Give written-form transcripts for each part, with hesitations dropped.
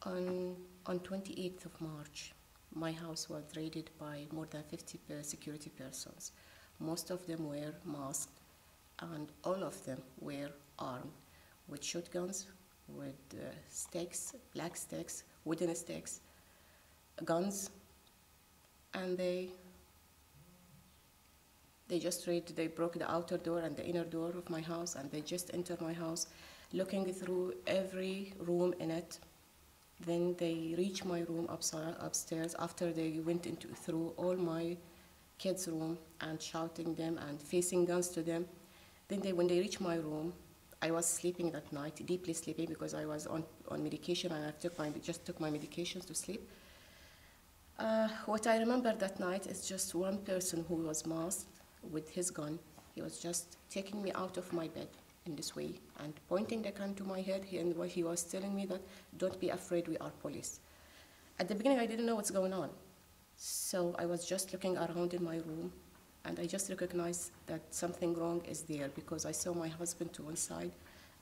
On, on 28th of March, my house was raided by more than 50 security persons. Most of them were masked, and all of them were armed with shotguns, with sticks, black sticks, wooden sticks, guns, and they just raided. They broke the outer door and the inner door of my house, and they just entered my house, looking through every room in it. Then they reached my room upstairs after they went through all my kids' room and shouting them and facing guns to them. Then when they reached my room, I was sleeping that night, deeply sleeping because I was on medication, and I just took my medications to sleep. What I remember that night is just one person who was masked with his gun. He was just taking me out of my bed in this way and pointing the gun to my head, and he was telling me that, "Don't be afraid, we are police." At the beginning, I didn't know what's going on. So I was just looking around in my room, and I just recognized that something wrong is there because I saw my husband to one side,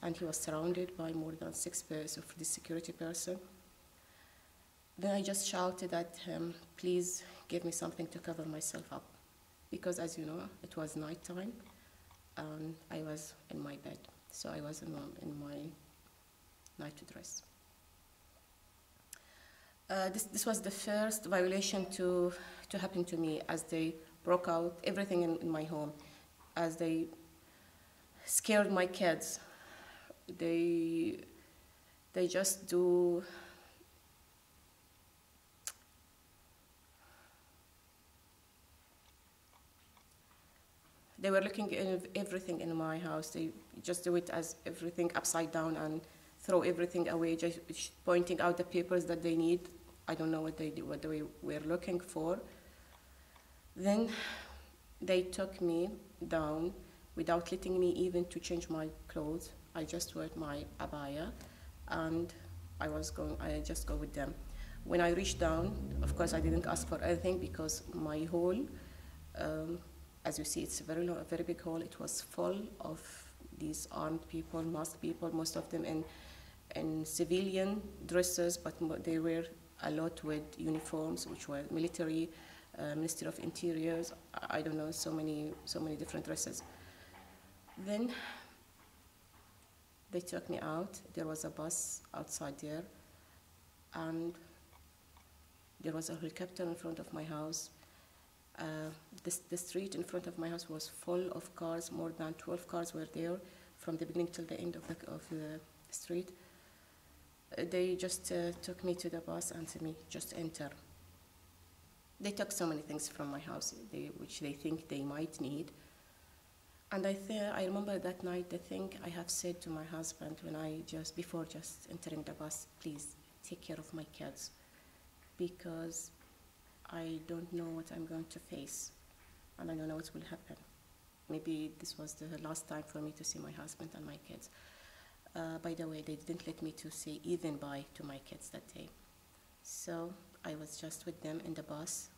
and he was surrounded by more than 6 persons of the security person. Then I just shouted at him, "Please give me something to cover myself up," because as you know, it was nighttime, and I was in my bed, so I was in my night dress. This was the first violation to happen to me, as they broke out everything in my home, as they scared my kids. They just do. They were looking at everything in my house. They just do it as everything upside down and throw everything away, just pointing out the papers that they need. I don't know what they were looking for. Then they took me down without letting me even to change my clothes. I just wore my abaya, and I just go with them. When I reached down, of course, I didn't ask for anything because my hole, as you see, it's a very big hole. It was full of these armed people, masked people, most of them in civilian dresses, but they were a lot with uniforms, which were military, Ministry of Interiors, I don't know, so many different dresses. Then they took me out. There was a bus outside there, and there was a helicopter in front of my house. The street in front of my house was full of cars. More than 12 cars were there from the beginning till the end of the street. They just took me to the bus and said me, "Just enter." They took so many things from my house, which they think they might need. And I remember that night, the thing I have said to my husband before just entering the bus, "Please take care of my kids, because I don't know what I'm going to face, and I don't know what will happen. Maybe this was the last time for me to see my husband and my kids." By the way, they didn't let me to say even bye to my kids that day. So I was just with them in the bus.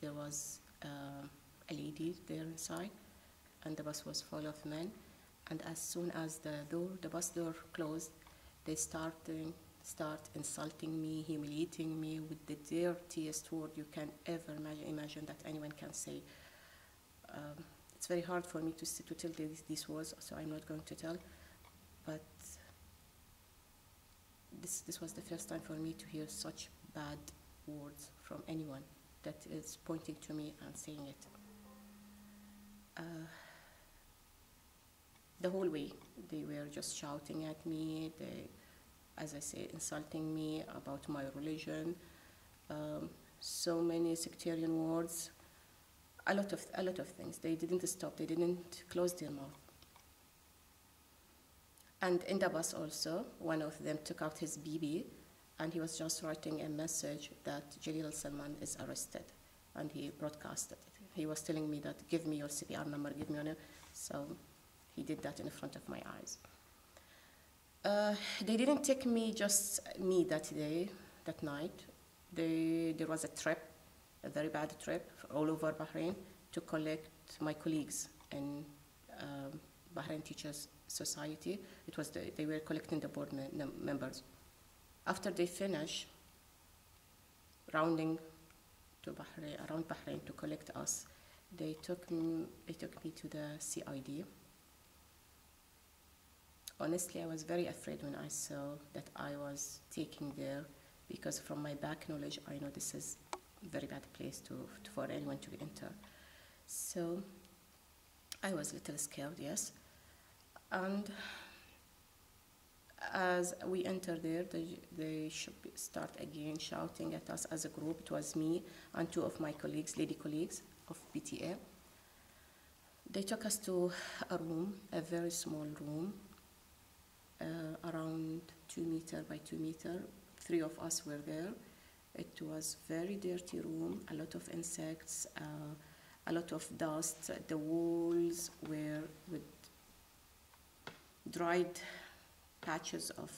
There was a lady there inside, and the bus was full of men. And as soon as the bus door closed, they start insulting me, humiliating me with the dirtiest word you can ever imagine that anyone can say. It's very hard for me to tell these words, so I'm not going to tell. But this was the first time for me to hear such bad words from anyone that is pointing to me and saying it. The whole way, they were just shouting at me. As I say, insulting me about my religion. So many sectarian words. A lot of things. They didn't stop. They didn't close their mouth. And in the bus also, one of them took out his BB, and he was just writing a message that Jalil al-Salman is arrested, and he broadcasted it. He was telling me that, "Give me your CPR number, give me your name." So he did that in front of my eyes. They didn't take just me that night. There was a trip, a very bad trip all over Bahrain to collect my colleagues in Bahrain Teachers Society. They were collecting the board members. After they finish rounding to Bahrain, around Bahrain to collect us, they took me to the CID. Honestly, I was very afraid when I saw that I was taken there, because from my back knowledge, I know this is a very bad place for anyone to enter. So I was a little scared, yes. And as we enter there, they start again shouting at us as a group. It was me and two of my colleagues, lady colleagues of PTA. They took us to a room, a very small room, around 2 meters by 2 meters. 3 of us were there. It was very dirty room, a lot of insects, a lot of dust. The walls were with dried patches of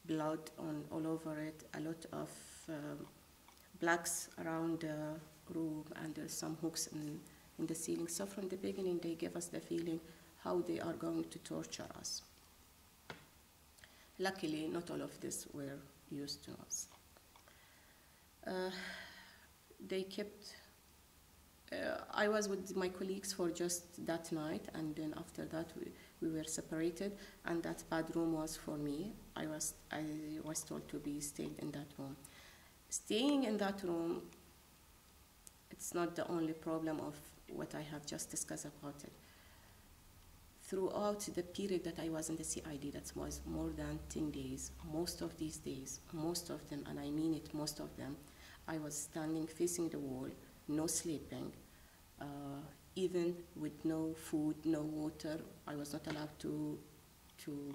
blood all over it, a lot of blacks around the room, and there's some hooks in the ceiling. So from the beginning, they gave us the feeling how they are going to torture us. Luckily, not all of this were used to us. They kept, I was with my colleagues for just that night, and then after that we were separated, and that bedroom was for me. I was told to be stayed in that room. Staying in that room, it's not the only problem of what I have just discussed about it. Throughout the period that I was in the CID, that was more than 10 days, most of these days, most of them, and I mean it, most of them, I was standing facing the wall, no sleeping, even with no food, no water. I was not allowed to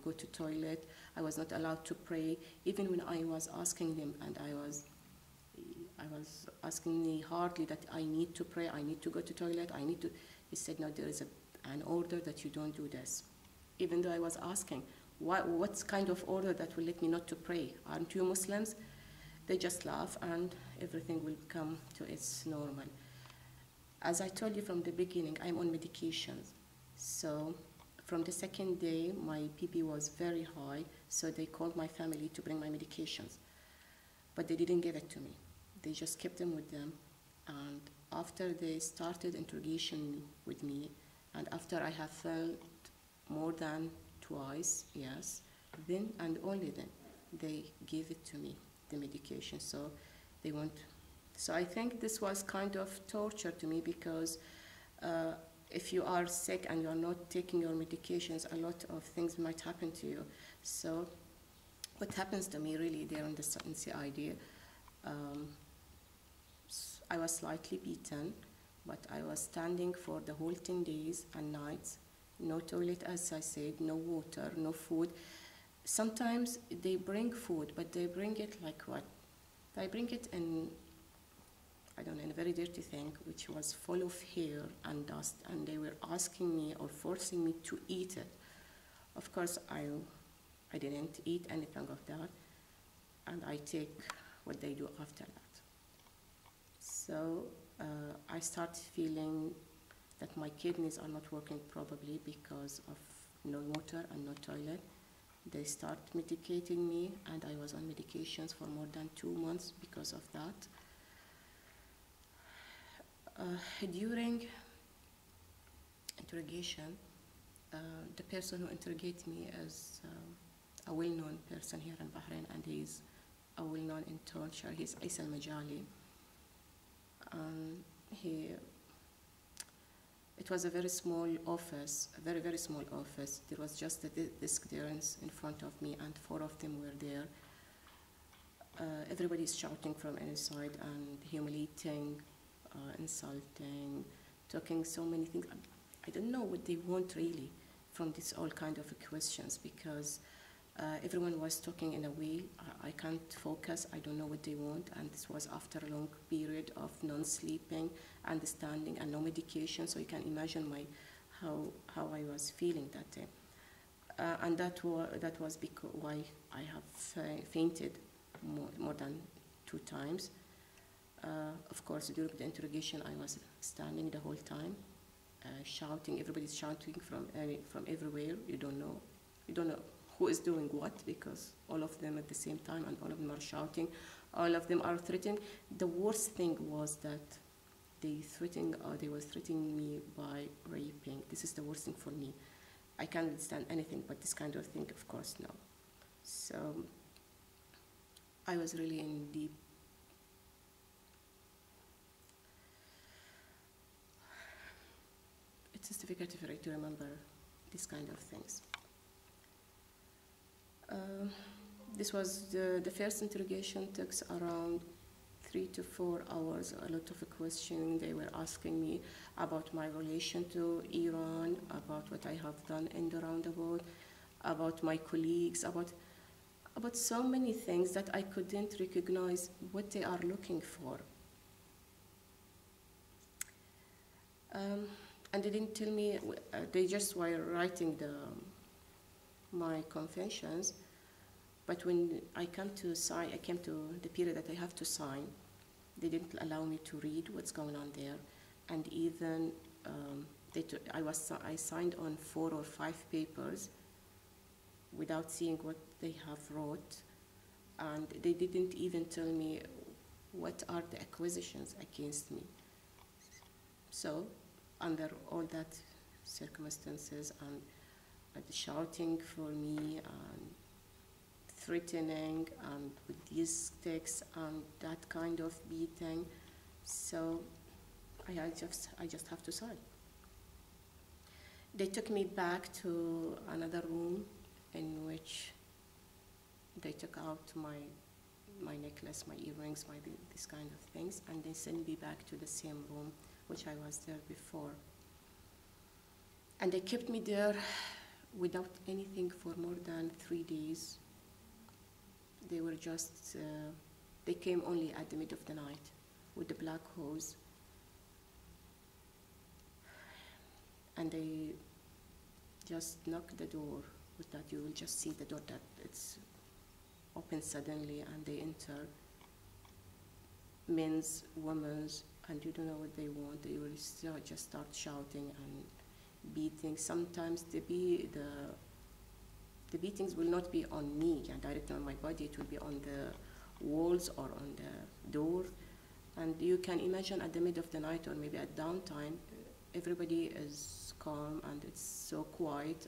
go to toilet. I was not allowed to pray. Even when I was asking them, and I was asking me hardly that I need to pray, I need to go to toilet, he said, no, there is an order that you don't do this. Even though I was asking, what kind of order that will let me not to pray? Aren't you Muslims? They just laugh and everything will come to its normal. As I told you from the beginning, I'm on medications. So from the second day, my BP was very high, so they called my family to bring my medications. But they didn't give it to me. They just kept them with them. And after they started interrogation with me, and after I have felt more than twice, yes, then and only then, they gave it to me, the medication. So they want. So I think this was kind of torture to me, because if you are sick and you are not taking your medications, a lot of things might happen to you. So what happens to me really there in CID, I was slightly beaten, but I was standing for the whole 10 days and nights. No toilet, as I said, no water, no food. Sometimes they bring food, but they bring it like what? They bring it in, I don't know, in a very dirty thing, which was full of hair and dust, and they were asking me or forcing me to eat it. Of course, I didn't eat anything of that, and I take what they do after that. So I start feeling that my kidneys are not working probably because of no water and no toilet. They start medicating me, and I was on medications for more than 2 months because of that. During interrogation, the person who interrogated me is a well-known person here in Bahrain, and he's a well-known in torture. He's Isa al-Majali. It was a very small office, a very, very small office. There was just a desk there in front of me, and 4 of them were there. Everybody's shouting from inside and humiliating, insulting, talking so many things. I don't know what they want really from this all kind of questions, because everyone was talking in a way I can't focus. I don't know what they want, and this was after a long period of non-sleeping and standing and no medication. So you can imagine how I was feeling that day, and that was because why I have fainted more than 2 times. Of course, during the interrogation, I was standing the whole time, shouting. Everybody's shouting from everywhere. You don't know who is doing what, because all of them at the same time and all of them are shouting, all of them are threatening. The worst thing was that they were threatening me by raping. This is the worst thing for me. I can't understand anything, but this kind of thing, of course, no. So I was really in deep. It is difficult to remember these kind of things. This was the first interrogation. Took around 3 to 4 hours. A lot of questioning. They were asking me about my relation to Iran, about what I have done in the roundabout, about my colleagues, about so many things that I couldn't recognize what they are looking for. And they didn't tell me, they just were writing my confessions, but when I came to the period that I have to sign, they didn't allow me to read what's going on there, and even I signed on 4 or 5 papers without seeing what they have wrote, and they didn't even tell me what are the accusations against me. So, under all that circumstances and the shouting for me and threatening and with these sticks and that kind of beating, so I just have to sign. They took me back to another room in which they took out my necklace, my earrings, these kind of things, and they sent me back to the same room which I was there before. And they kept me there without anything for more than 3 days. They were just, they came only at the middle of the night with the black hose. And they just knocked the door with that. You will just see the door that it's open suddenly, and they enter, men's, women's, and you don't know what they want. They will just start shouting and beating. Sometimes the beatings will not be on me and directly on my body. It will be on the walls or on the door. And you can imagine at the middle of the night or maybe at downtime, everybody is calm and it's so quiet.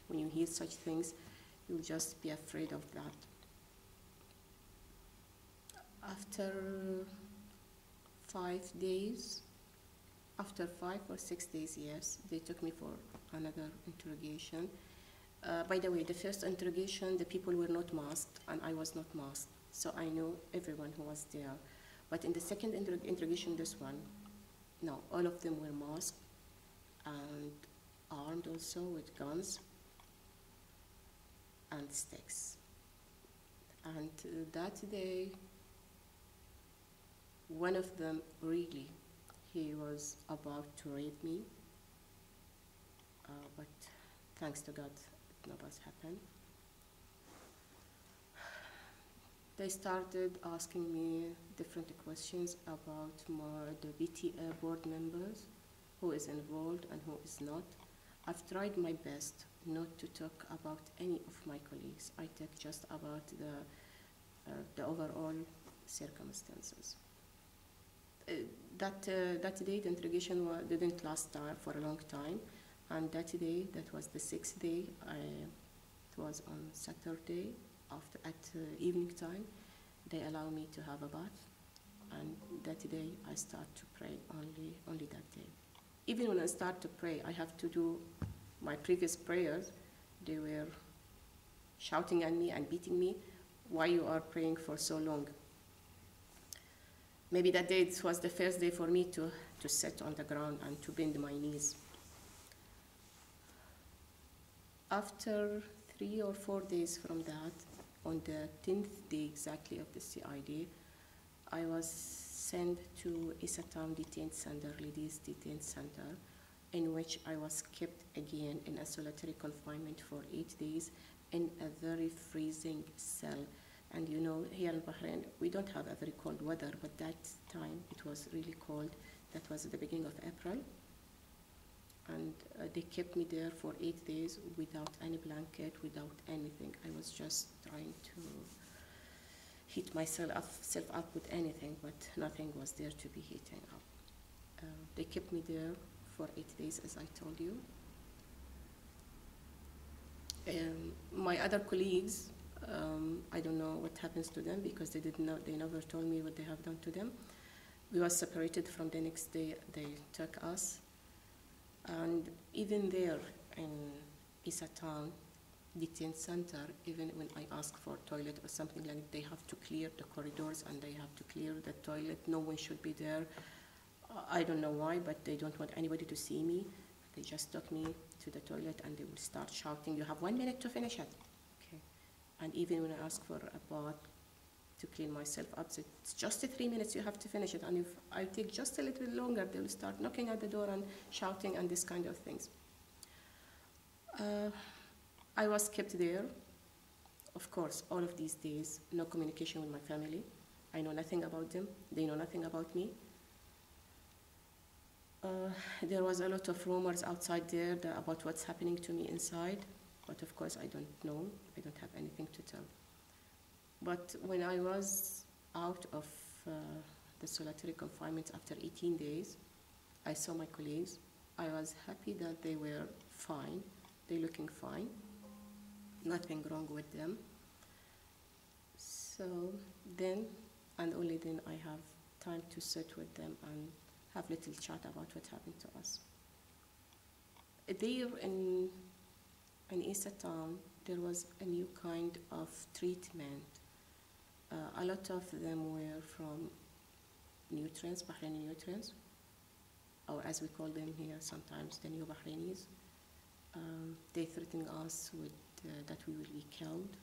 When you hear such things, you'll just be afraid of that. After 5 days, after 5 or 6 days, yes, they took me for another interrogation. By the way, the first interrogation, the people were not masked, and I was not masked, so I knew everyone who was there. But in the second interrogation, this one, no, all of them were masked and armed also with guns and sticks. And that day, one of them really, he was about to rape me, but thanks to God, it never happened. They started asking me different questions about the BTA board members, who is involved and who is not. I've tried my best not to talk about any of my colleagues. I talk just about the overall circumstances. That day, the interrogation didn't last for a long time, and that day, that was the 6th day, it was on Saturday, at evening time, they allow me to have a bath, and that day I start to pray only that day. Even when I start to pray, I have to do my previous prayers. They were shouting at me and beating me. Why you are praying for so long? Maybe that day it was the first day for me to sit on the ground and to bend my knees. After 3 or 4 days from that, on the 10th day exactly of the CID, I was sent to Isatam Detained Center, Ladies Detained Center, in which I was kept again in a solitary confinement for 8 days in a very freezing cell. And you know, here in Bahrain, we don't have a very cold weather, but that time it was really cold. That was at the beginning of April. and they kept me there for 8 days without any blanket, without anything. I was just trying to heat myself up with anything, but nothing was there to be heating up. They kept me there for 8 days, as I told you. My other colleagues, I don't know what happens to them because they never told me what they have done to them. We were separated from the next day. They took us, and even there in Isa town, detention center, even when I ask for toilet or something like that, they have to clear the corridors and they have to clear the toilet. No one should be there. I don't know why, but they don't want anybody to see me. They just took me to the toilet and they will start shouting, "You have 1 minute to finish it." Okay. And even when I ask for a bath to clean myself up, so it's just 3 minutes, you have to finish it. And if I take just a little bit longer, they will start knocking at the door and shouting and this kind of things. I was kept there. Of course, all of these days, no communication with my family. I know nothing about them. They know nothing about me. There was a lot of rumors outside there about what's happening to me inside, but of course I don't know. I don't have anything to tell. But when I was out of the solitary confinement after 18 days, I saw my colleagues. I was happy that they were fine. They're looking fine. Nothing wrong with them. So then, and only then, I have time to sit with them and have little chat about what happened to us. There in Isa town, there was a new kind of treatment. A lot of them were from nutrients, Bahraini nutrients, or as we call them here sometimes, the new Bahrainis. They threatened us with that we will be killed.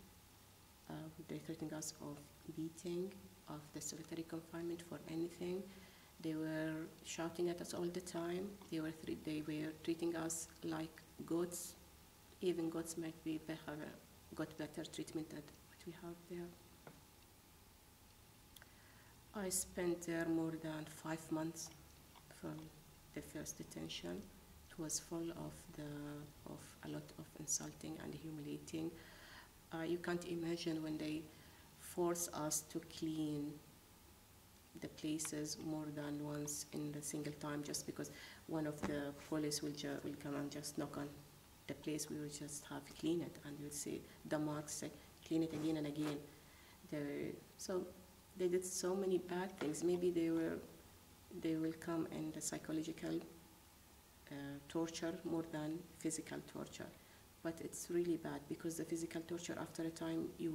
They threatened us of beating, of the solitary confinement for anything. They were shouting at us all the time. They were treating us like goats. Even goats might be got better treatment than what we have there. I spent there more than 5 months from the first detention. It was full of a lot of insulting and humiliating. You can't imagine when they force us to clean the places more than once in a single time, just because one of the police will come and just knock on the place. We will just have clean it, and you'll see the marks, say, clean it again and again. So they did so many bad things. Maybe they will come in the psychological torture more than physical torture, but it's really bad because the physical torture, after a time, you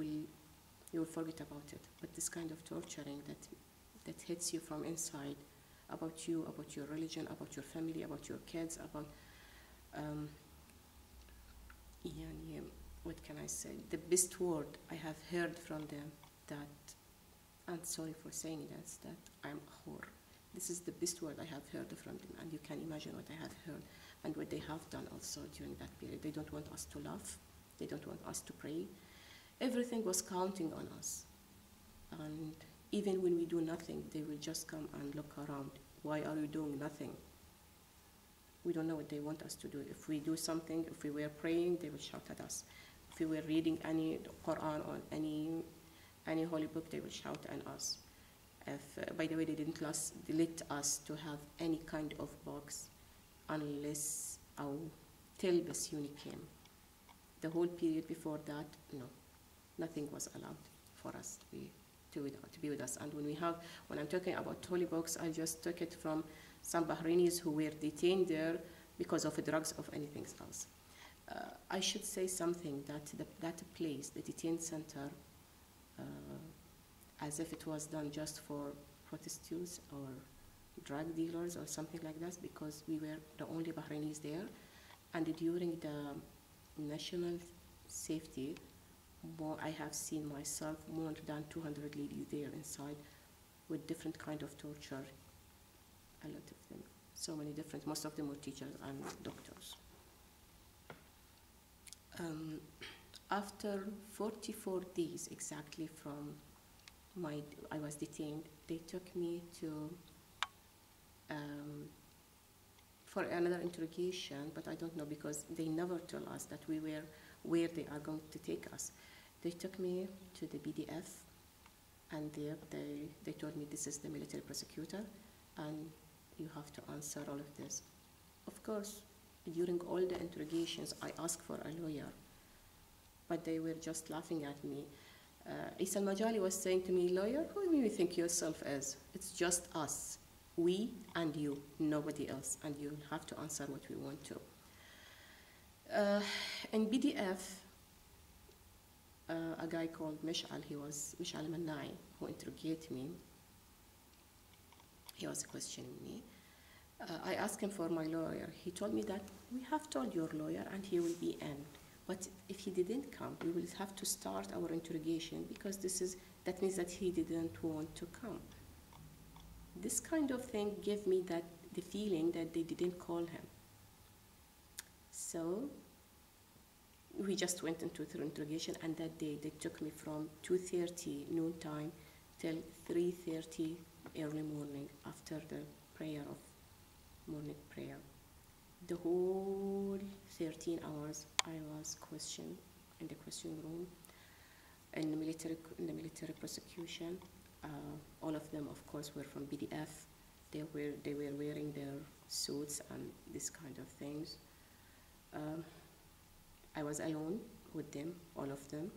will forget about it. But this kind of torturing that hits you from inside, about you, about your religion, about your family, about your kids, about what can I say? The best word I have heard from them, that, I'm sorry for saying this, that I'm a whore. This is the best word I have heard from them, and you can imagine what I have heard and what they have done also during that period. They don't want us to laugh. They don't want us to pray. Everything was counting on us. And even when we do nothing, they will just come and look around. Why are you doing nothing? We don't know what they want us to do. If we do something, if we were praying, they will shout at us. If we were reading any Quran or any holy book, they will shout at us. By the way, they didn't let us to have any kind of box unless till the Sunni came. The whole period before that, no, nothing was allowed for us to be with us. And when I'm talking about holy books, I just took it from some Bahrainis who were detained there because of drugs or anything else. I should say something that place, the detention center, as if it was done just for prostitutes or drug dealers or something like that, because we were the only Bahrainis there. And during the national safety, I have seen myself more than 200 ladies there inside with different kind of torture, a lot of them, so many different, most of them were teachers and doctors. After 44 days exactly from I was detained, they took me to for another interrogation, but I don't know because they never tell us that we were where they are going to take us. They took me to the BDF, and there they told me this is the military prosecutor, and you have to answer all of this. Of course, during all the interrogations, I asked for a lawyer, but they were just laughing at me. Isa al-Majali was saying to me, lawyer, who do you think yourself as? It's just us, we and you, nobody else, and you have to answer what we want to. In BDF, a guy called Mish'al, he was Mish'al Mannai, who interrogated me. He was questioning me. I asked him for my lawyer. He told me that we have told your lawyer and he will be in. But if he didn't come, we will have to start our interrogation because that means that he didn't want to come. This kind of thing gave me the feeling that they didn't call him. So we just went into the interrogation, and that day they took me from 2:30 noon time till 3:30 early morning after the morning prayer. The whole 13 hours I was questioned in the question room, in the military prosecution. All of them, of course, were from BDF. They were wearing their suits and this kind of things. I was alone with them, all of them.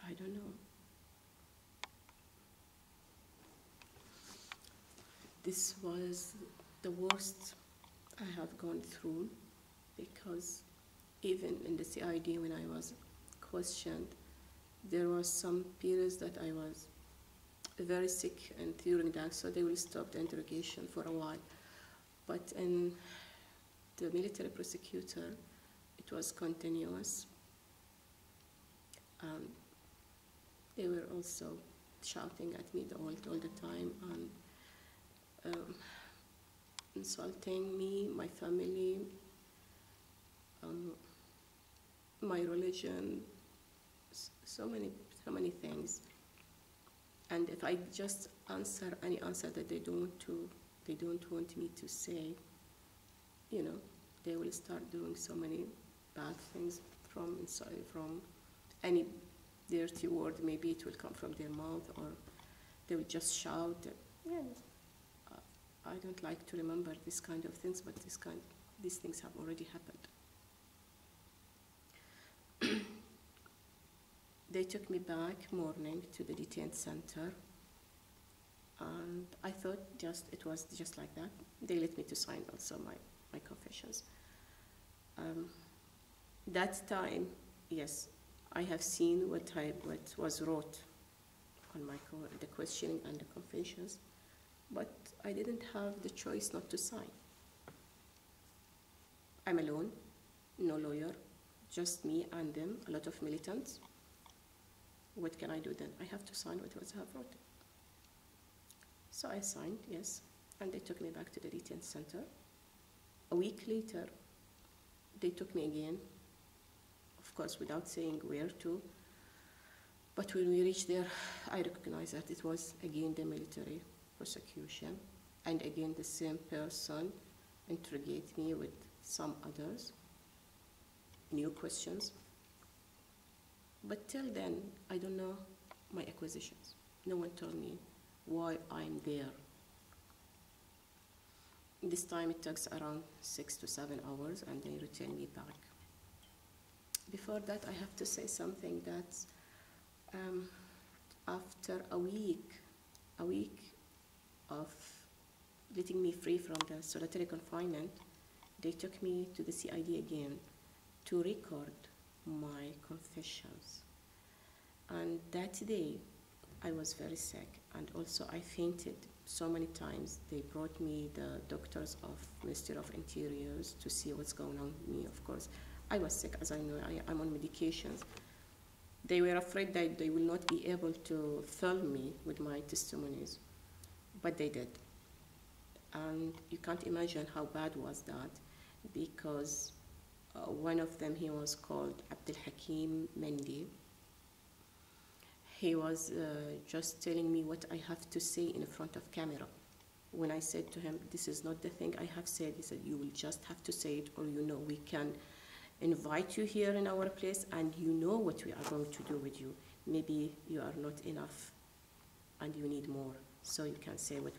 I don't know. This was the worst I have gone through, because even in the CID when I was questioned, there was some periods that I was very sick, and during that, so they will stop the interrogation for a while. But in the military prosecutor, it was continuous. They were also shouting at me all the time and insulting me, my family, my religion, so many things. And if I just answer any answer that they don't want me to say, you know, they will start doing so many bad things from inside, from any dirty word, maybe it will come from their mouth, or they will just shout. Yeah, I don't like to remember this kind of things, but these things have already happened. They took me back morning to the detention center, and I thought it was just like that. They let me to sign also my confessions. That time, yes, I have seen what was wrote on the questioning and the confessions, but I didn't have the choice not to sign. I'm alone, no lawyer, just me and them, a lot of militants. What can I do then? I have to sign what was have wrote. So I signed, yes, and they took me back to the detention center. A week later, they took me again, of course, without saying where to. But when we reached there, I recognized that it was again the military prosecution, and again the same person interrogated me with some others, new questions. But till then, I don't know my acquisitions. No one told me why I'm there. This time it takes around 6 to 7 hours, and they return me back. Before that, I have to say something that after a week of letting me free from the solitary confinement, they took me to the CID again to record my confessions. And that day, I was very sick, and also I fainted so many times. They brought me the doctors of Ministry of Interiors to see what's going on with me. Of course, I was sick, as I know, I'm on medications. They were afraid that they will not be able to film me with my testimonies, but they did. And you can't imagine how bad was that, because one of them, he was called Abdul Hakim Mendi. he was just telling me what I have to say in front of camera. When I said to him, this is not the thing I have said, he said, you will just have to say it, or we can invite you here in our place and you know what we are going to do with you. Maybe you are not enough and you need more, so you can say what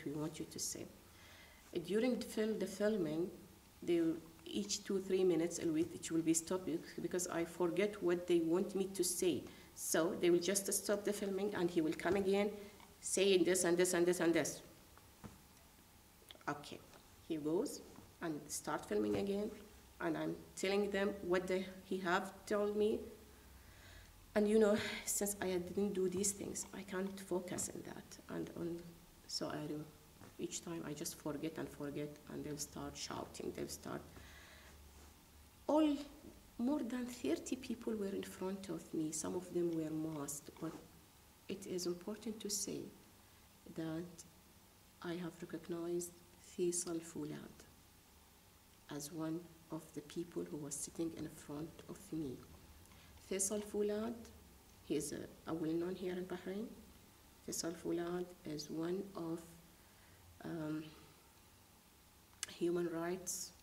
we want you to say. During the filming, each 2-3 minutes it will be stopped because I forget what they want me to say. So they will just stop the filming and he will come again saying this and this and this and this. Okay, he goes and start filming again, and I'm telling them what he have told me. And since I didn't do these things, I can't focus on that. So each time I just forget, and they'll start shouting. They'll start. More than 30 people were in front of me. Some of them were masked, but it is important to say that I have recognized Faisal Foulad as one of the people who was sitting in front of me. Faisal Foulad, he is a well-known here in Bahrain. Faisal Foulad is one of human rights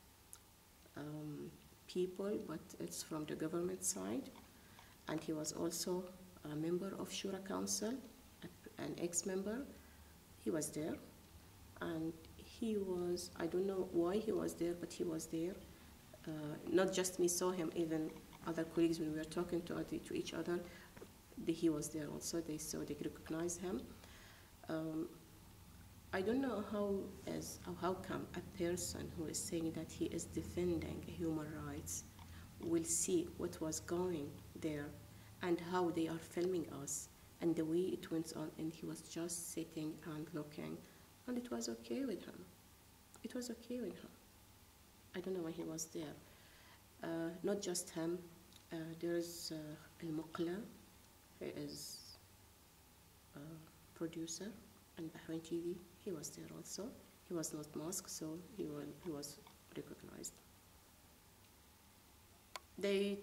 people, but it's from the government side. And he was also a member of Shura Council, an ex-member. He was there. And he was, I don't know why he was there, but he was there. Not just me saw him, even other colleagues, when we were talking to each other, he was there also. They recognized him. I don't know how come a person who is saying that he is defending human rights will see what was going there and how they are filming us and the way it went on, and he was just sitting and looking, and it was okay with him. It was okay with him. I don't know why he was there. Not just him. There's Al-Muqla. He is a producer on Bahrain TV. He was there also. He was not masked, so he was recognized. They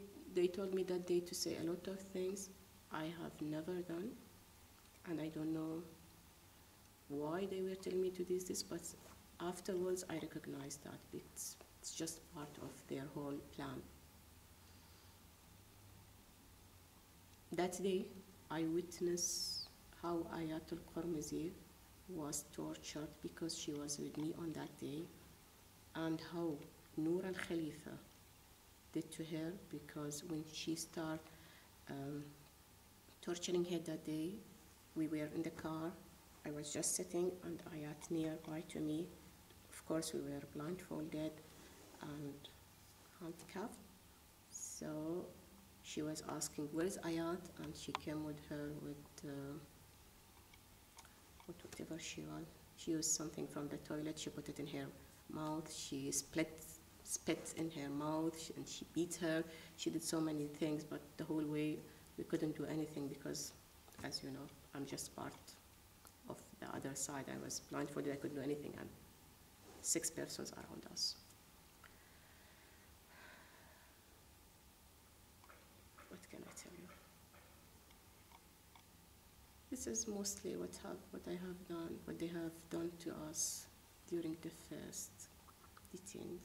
told me that day to say a lot of things I have never done, and I don't know why they were telling me to do this, but afterwards I recognized that it's just part of their whole plan. That day, I witnessed how Ayatul Qarmazi was tortured because she was with me on that day, and how Noor al-Khalifa did to her, because when she started torturing her that day, we were in the car. I was just sitting and Ayat nearby to me. Of course, we were blindfolded and handcuffed. So she was asking, where's Ayat? And she came with her with whatever she was. She used something from the toilet. She put it in her mouth. She spit in her mouth, and she beat her. She did so many things, but the whole way we couldn't do anything because, as you know, I'm just part of the other side. I was blindfolded. I couldn't do anything, and 6 persons around us. What can I tell you? This is mostly what I have done, what they have done to us during the first detain.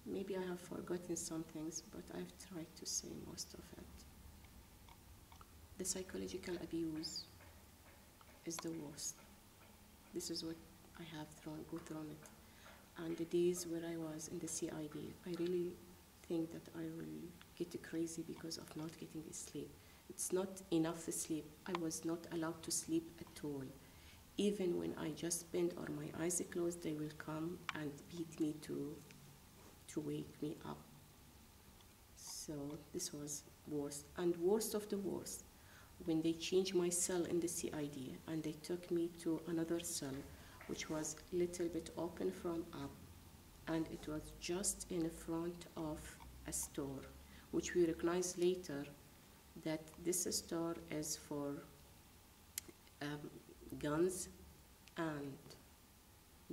Maybe I have forgotten some things, but I've tried to say most of it. The psychological abuse is the worst. This is what I have go through it. And the days where I was in the CID, I really think that I will get crazy because of not getting sleep. It's not enough sleep. I was not allowed to sleep at all. Even when I just bend or my eyes are closed, they will come and beat me to wake me up. So this was worst. And worst of the worst, when they changed my cell in the CID and they took me to another cell, which was a little bit open from up, and it was just in front of a store, which we recognized later that this store is for guns and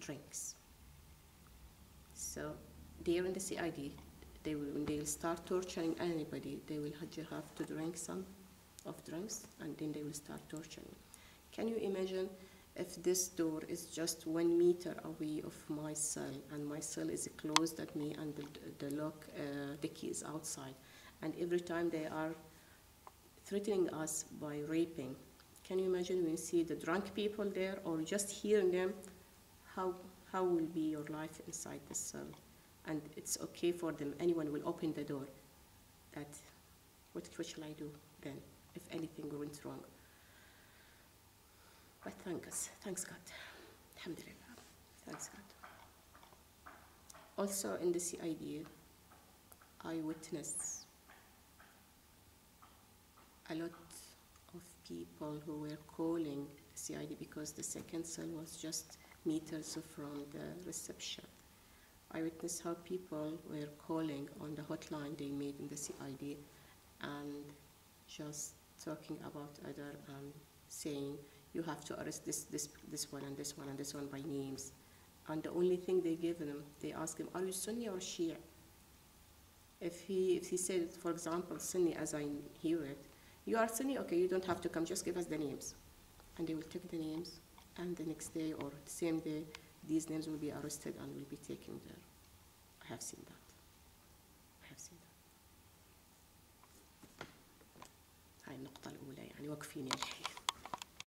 drinks. So there in the CID, when they will start torturing anybody, they will have to drink some of drinks, and then they will start torturing. Can you imagine if this door is just 1 meter away of my cell, and my cell is closed at me, and the lock, the key is outside, and every time they are threatening us by raping? Can you imagine when you see the drunk people there, or just hearing them? How will be your life inside the cell? And it's okay for them, anyone will open the door. That, what shall I do then, if anything went wrong? But thanks God. Alhamdulillah, thanks God. Also in the CID, I witnessed a lot of people who were calling the CID because the second cell was just meters from the reception. I witnessed how people were calling on the hotline they made in the CID and just talking about other, saying, you have to arrest this one and this one and this one by names. And the only thing they gave them, they asked him, are you Sunni or Shia? If he said, for example, Sunni, as I hear it, you are Sunni, okay, you don't have to come, just give us the names. And they will take the names, and the next day or the same day, these names will be arrested and will be taken there. I have seen that. هاي النقطة الأولى، يعني وقفيني الحين.